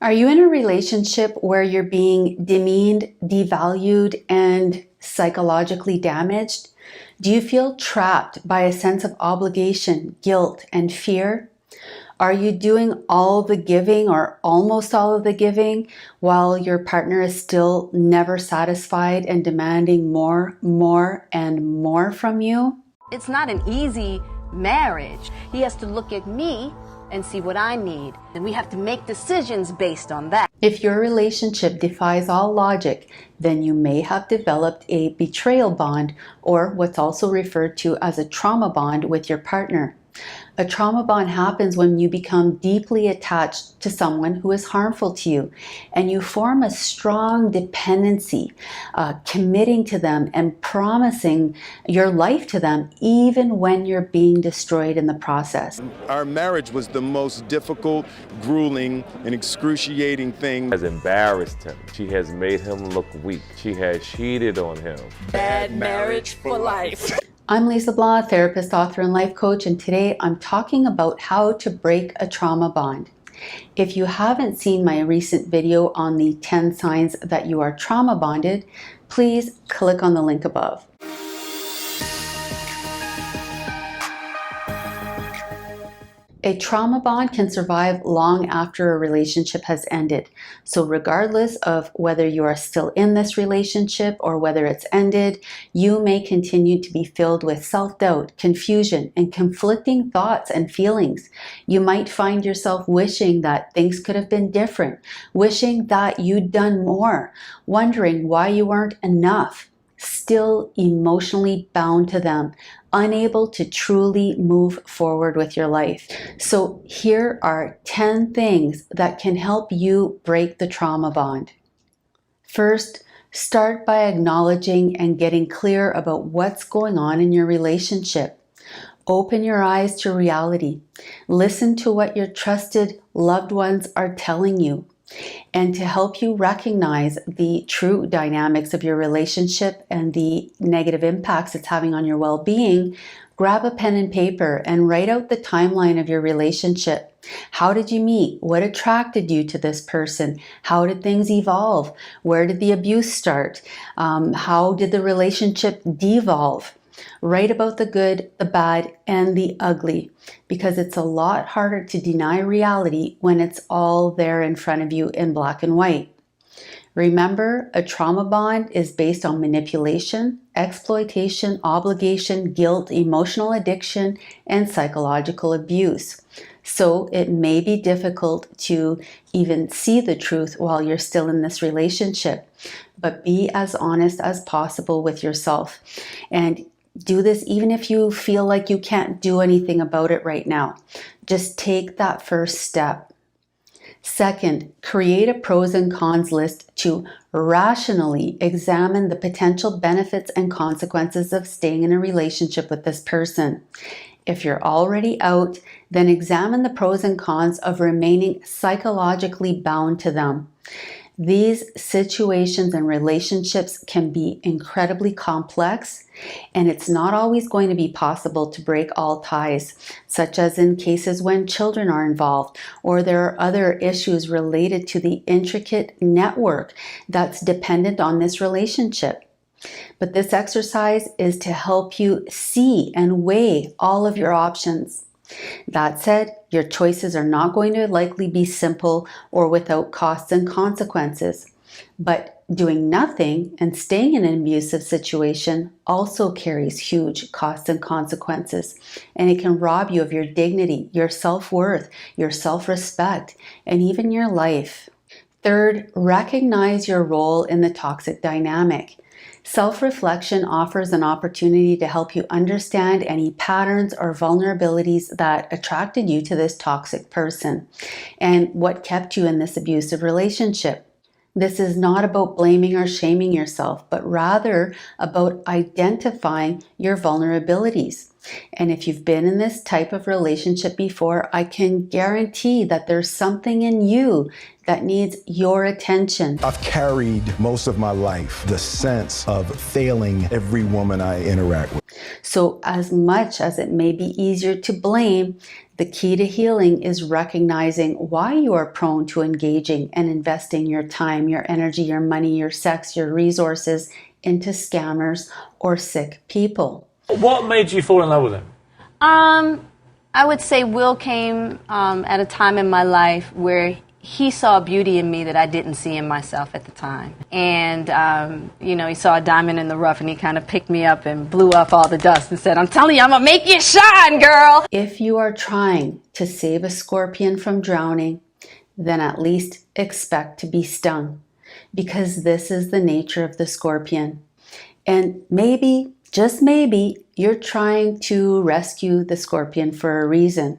Are you in a relationship where you're being demeaned, devalued, and psychologically damaged? Do you feel trapped by a sense of obligation, guilt, and fear? Are you doing all the giving or almost all of the giving while your partner is still never satisfied and demanding more, and more from you? It's not an easy marriage. He has to look at me and see what I need. And we have to make decisions based on that. If your relationship defies all logic, then you may have developed a betrayal bond, or what's also referred to as a trauma bond with your partner. A trauma bond happens when you become deeply attached to someone who is harmful to you, and you form a strong dependency, committing to them and promising your life to them, even when you're being destroyed in the process. Our marriage was the most difficult, grueling, and excruciating thing. Has embarrassed him. She has made him look weak. She has cheated on him. Bad marriage for life. I'm Lise Leblanc, therapist, author, and life coach, and today I'm talking about how to break a trauma bond. If you haven't seen my recent video on the 10 signs that you are trauma bonded, please click on the link above. A trauma bond can survive long after a relationship has ended. So regardless of whether you are still in this relationship or whether it's ended, you may continue to be filled with self-doubt, confusion, and conflicting thoughts and feelings. You might find yourself wishing that things could have been different, wishing that you'd done more, wondering why you weren't enough, still emotionally bound to them, unable to truly move forward with your life. So here are 10 things that can help you break the trauma bond. First, start by acknowledging and getting clear about what's going on in your relationship. Open your eyes to reality. Listen to what your trusted loved ones are telling you. And to help you recognize the true dynamics of your relationship and the negative impacts it's having on your well-being, grab a pen and paper and write out the timeline of your relationship. How did you meet? What attracted you to this person? How did things evolve? Where did the abuse start? How did the relationship devolve? Write about the good, the bad, and the ugly, because it's a lot harder to deny reality when it's all there in front of you in black and white. Remember, a trauma bond is based on manipulation, exploitation, obligation, guilt, emotional addiction, and psychological abuse. So it may be difficult to even see the truth while you're still in this relationship, but be as honest as possible with yourself. And do this even if you feel like you can't do anything about it right now. Just take that first step. Second, create a pros and cons list to rationally examine the potential benefits and consequences of staying in a relationship with this person. If you're already out, then examine the pros and cons of remaining psychologically bound to them. These situations and relationships can be incredibly complex, and it's not always going to be possible to break all ties, such as in cases when children are involved, or there are other issues related to the intricate network that's dependent on this relationship. But this exercise is to help you see and weigh all of your options. That said, your choices are not going to likely be simple or without costs and consequences. But doing nothing and staying in an abusive situation also carries huge costs and consequences, and it can rob you of your dignity, your self-worth, your self-respect, and even your life. Third, recognize your role in the toxic dynamic. Self-reflection offers an opportunity to help you understand any patterns or vulnerabilities that attracted you to this toxic person and what kept you in this abusive relationship. This is not about blaming or shaming yourself, but rather about identifying your vulnerabilities. And if you've been in this type of relationship before, I can guarantee that there's something in you that needs your attention. I've carried most of my life the sense of failing every woman I interact with. So as much as it may be easier to blame, The key to healing is recognizing why you are prone to engaging and investing your time, your energy, your money, your sex, your resources into scammers or sick people. What made you fall in love with him? I would say Will came at a time in my life where he saw a beauty in me that I didn't see in myself at the time. And, you know, he saw a diamond in the rough and he kind of picked me up and blew off all the dust and said, I'm telling you, I'm gonna make you shine, girl. If you are trying to save a scorpion from drowning, then at least expect to be stung, because this is the nature of the scorpion. And maybe, just maybe, you're trying to rescue the scorpion for a reason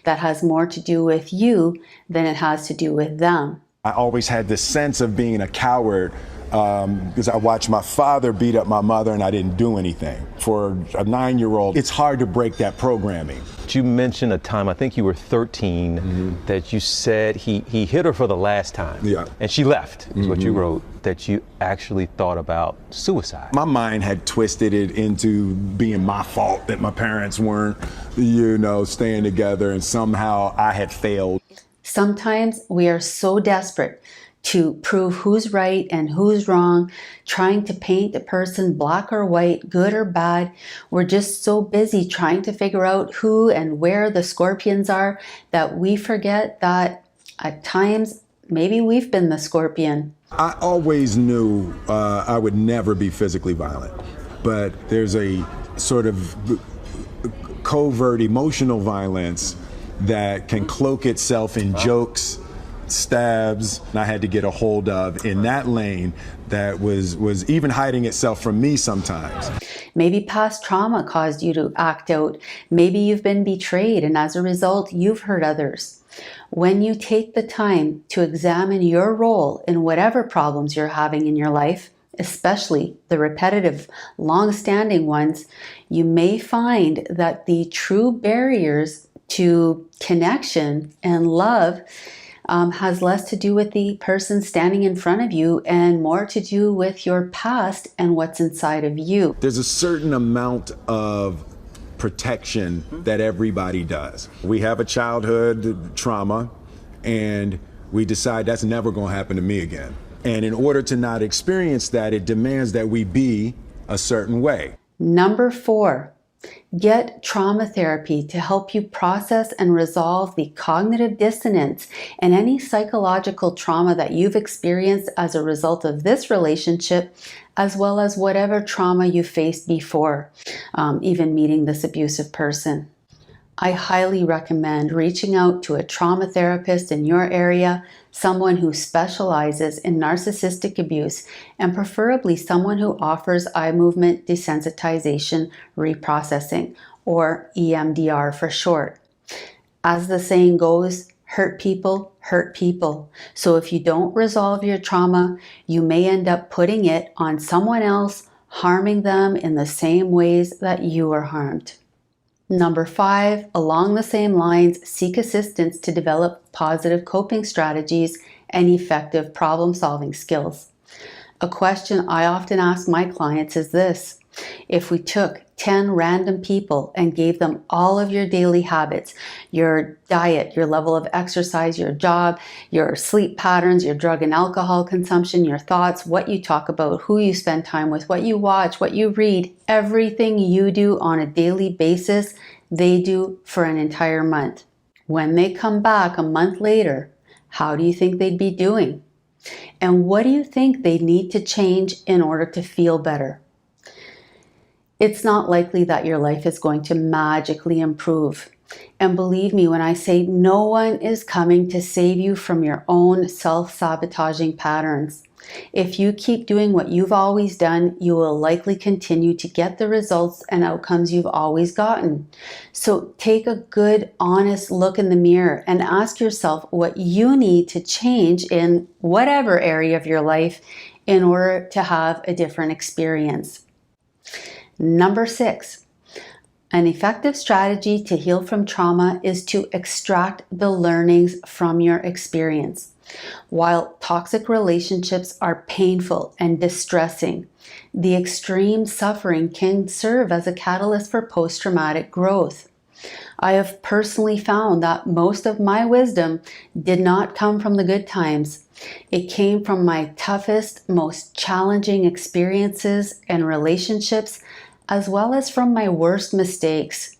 that has more to do with you than it has to do with them. I always had this sense of being a coward because I watched my father beat up my mother and I didn't do anything. For a 9-year-old, it's hard to break that programming. You mentioned a time, I think you were 13, that you said he hit her for the last time. Yeah. And she left, is what you wrote, that you actually thought about suicide. My mind had twisted it into being my fault that my parents weren't, you know, staying together, and somehow I had failed. Sometimes we are so desperate to prove who's right and who's wrong, trying to paint a person black or white, good or bad. We're just so busy trying to figure out who and where the scorpions are that we forget that at times maybe we've been the scorpion. I always knew I would never be physically violent, but there's a sort of covert emotional violence that can cloak itself in jokes, stabs, and I had to get a hold of in that lane that was even hiding itself from me sometimes. Maybe past trauma caused you to act out. Maybe you've been betrayed and as a result you've hurt others. When you take the time to examine your role in whatever problems you're having in your life, especially the repetitive, long-standing ones, you may find that the true barriers to connection and love has less to do with the person standing in front of you and more to do with your past and what's inside of you. There's a certain amount of protection that everybody does. We have a childhood trauma and we decide that's never going to happen to me again. And in order to not experience that, it demands that we be a certain way. Number 4, get trauma therapy to help you process and resolve the cognitive dissonance and any psychological trauma that you've experienced as a result of this relationship, as well as whatever trauma you faced before, even meeting this abusive person. I highly recommend reaching out to a trauma therapist in your area, someone who specializes in narcissistic abuse, and preferably someone who offers eye movement desensitization reprocessing, or EMDR for short. As the saying goes, hurt people hurt people. So if you don't resolve your trauma, you may end up putting it on someone else, harming them in the same ways that you were harmed. Number 5, along the same lines, seek assistance to develop positive coping strategies and effective problem-solving skills. A question I often ask my clients is this: if we took 10 random people and gave them all of your daily habits, your diet, your level of exercise, your job, your sleep patterns, your drug and alcohol consumption, your thoughts, what you talk about, who you spend time with, what you watch, what you read, everything you do on a daily basis, they do for an entire month. When they come back a month later, how do you think they'd be doing? And what do you think they need to change in order to feel better? It's not likely that your life is going to magically improve. And believe me when I say no one is coming to save you from your own self-sabotaging patterns. If you keep doing what you've always done, you will likely continue to get the results and outcomes you've always gotten. So take a good, honest look in the mirror and ask yourself what you need to change in whatever area of your life in order to have a different experience. Number 6, an effective strategy to heal from trauma is to extract the learnings from your experience. While toxic relationships are painful and distressing, the extreme suffering can serve as a catalyst for post-traumatic growth. I have personally found that most of my wisdom did not come from the good times. It came from my toughest, most challenging experiences and relationships, as well as from my worst mistakes.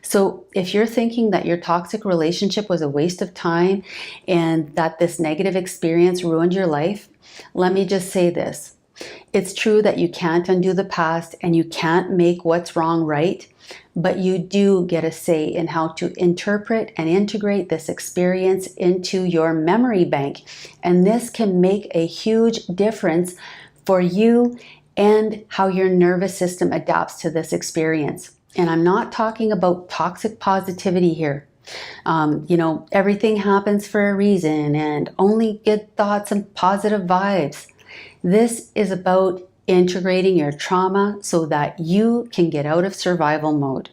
So if you're thinking that your toxic relationship was a waste of time and that this negative experience ruined your life, let me just say this. It's true that you can't undo the past and you can't make what's wrong right, but you do get a say in how to interpret and integrate this experience into your memory bank. And this can make a huge difference for you and how your nervous system adapts to this experience. And I'm not talking about toxic positivity here. Everything happens for a reason and only good thoughts and positive vibes. This is about integrating your trauma so that you can get out of survival mode.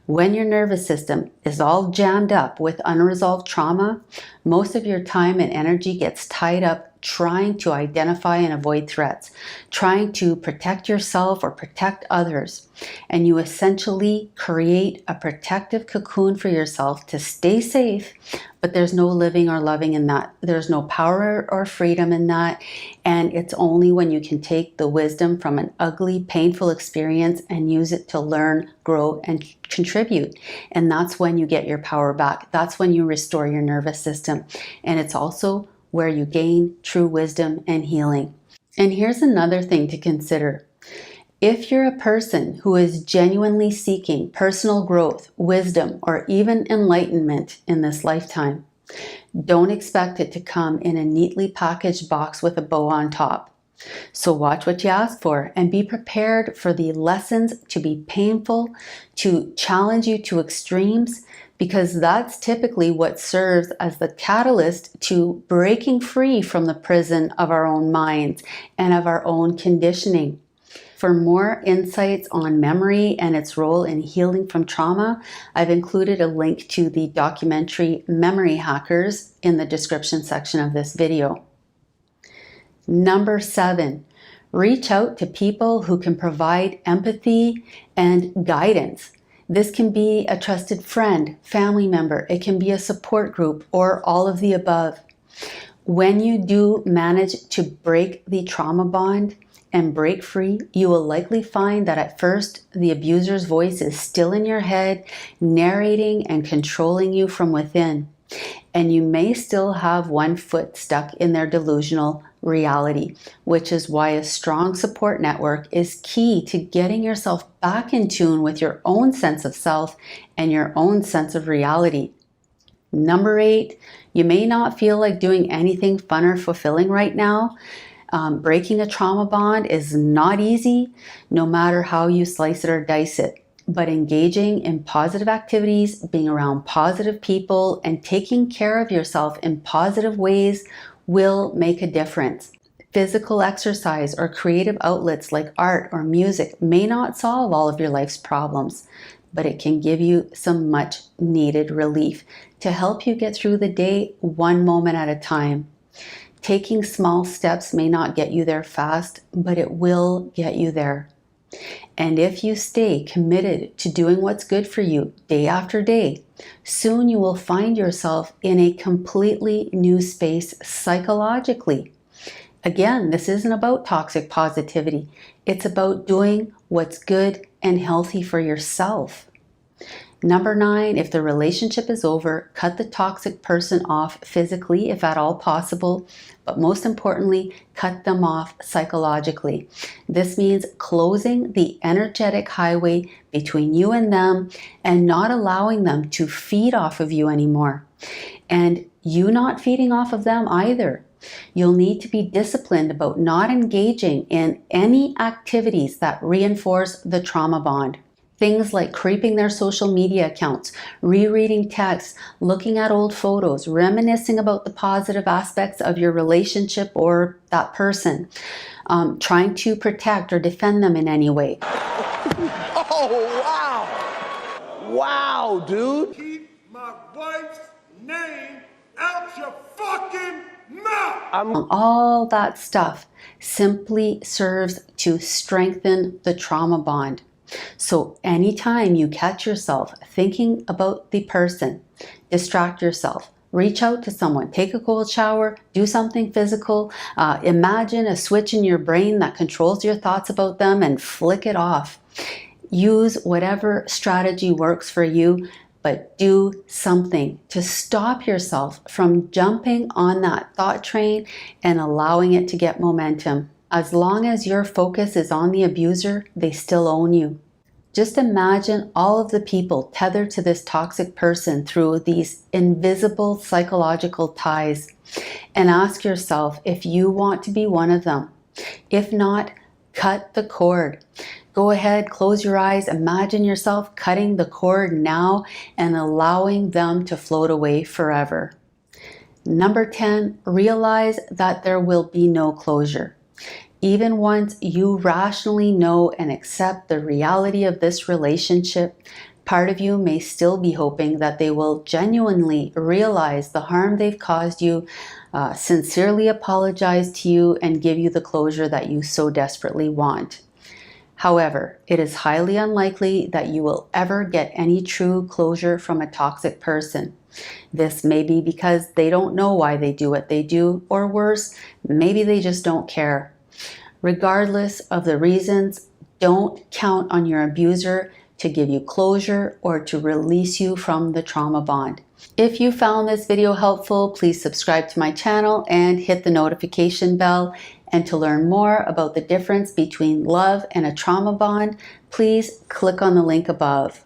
When your nervous system is all jammed up with unresolved trauma, most of your time and energy gets tied up trying to identify and avoid threats, trying to protect yourself or protect others. And you essentially create a protective cocoon for yourself to stay safe, but there's no living or loving in that. There's no power or freedom in that. And it's only when you can take the wisdom from an ugly, painful experience and use it to learn, grow, and contribute. And that's when you get your power back. That's when you restore your nervous system. And it's also where you gain true wisdom and healing. And here's another thing to consider. If you're a person who is genuinely seeking personal growth, wisdom, or even enlightenment in this lifetime, don't expect it to come in a neatly packaged box with a bow on top. So watch what you ask for and be prepared for the lessons to be painful, to challenge you to extremes, because that's typically what serves as the catalyst to breaking free from the prison of our own minds and of our own conditioning. For more insights on memory and its role in healing from trauma, I've included a link to the documentary Memory Hackers in the description section of this video. Number 7, reach out to people who can provide empathy and guidance. This can be a trusted friend, family member, it can be a support group, or all of the above. When you do manage to break the trauma bond and break free, you will likely find that at first the abuser's voice is still in your head, narrating and controlling you from within. And you may still have one foot stuck in their delusional reality, which is why a strong support network is key to getting yourself back in tune with your own sense of self and your own sense of reality. Number 8, you may not feel like doing anything fun or fulfilling right now. Breaking a trauma bond is not easy, no matter how you slice it or dice it. But engaging in positive activities, being around positive people, and taking care of yourself in positive ways will make a difference. Physical exercise or creative outlets like art or music may not solve all of your life's problems, but it can give you some much needed relief to help you get through the day one moment at a time. Taking small steps may not get you there fast, but it will get you there. And if you stay committed to doing what's good for you day after day, soon you will find yourself in a completely new space psychologically. Again, this isn't about toxic positivity. It's about doing what's good and healthy for yourself. Number 9, if the relationship is over, cut the toxic person off physically if at all possible, but most importantly, cut them off psychologically. This means closing the energetic highway between you and them and not allowing them to feed off of you anymore. And you not feeding off of them either. You'll need to be disciplined about not engaging in any activities that reinforce the trauma bond. Things like creeping their social media accounts, rereading texts, looking at old photos, reminiscing about the positive aspects of your relationship or that person, trying to protect or defend them in any way. Oh, wow. Wow, dude. Keep my wife's name out your fucking mouth. All that stuff simply serves to strengthen the trauma bond. So anytime you catch yourself thinking about the person, distract yourself. Reach out to someone, take a cold shower, do something physical, imagine a switch in your brain that controls your thoughts about them and flick it off. Use whatever strategy works for you, but do something to stop yourself from jumping on that thought train and allowing it to get momentum. As long as your focus is on the abuser, they still own you. Just imagine all of the people tethered to this toxic person through these invisible psychological ties and ask yourself if you want to be one of them. If not, cut the cord. Go ahead, close your eyes, imagine yourself cutting the cord now and allowing them to float away forever. Number 10, realize that there will be no closure. Even once you rationally know and accept the reality of this relationship, part of you may still be hoping that they will genuinely realize the harm they've caused you, sincerely apologize to you, and give you the closure that you so desperately want. However, it is highly unlikely that you will ever get any true closure from a toxic person. This may be because they don't know why they do what they do, or worse, maybe they just don't care. Regardless of the reasons, don't count on your abuser to give you closure or to release you from the trauma bond. If you found this video helpful, please subscribe to my channel and hit the notification bell. And to learn more about the difference between love and a trauma bond, please click on the link above.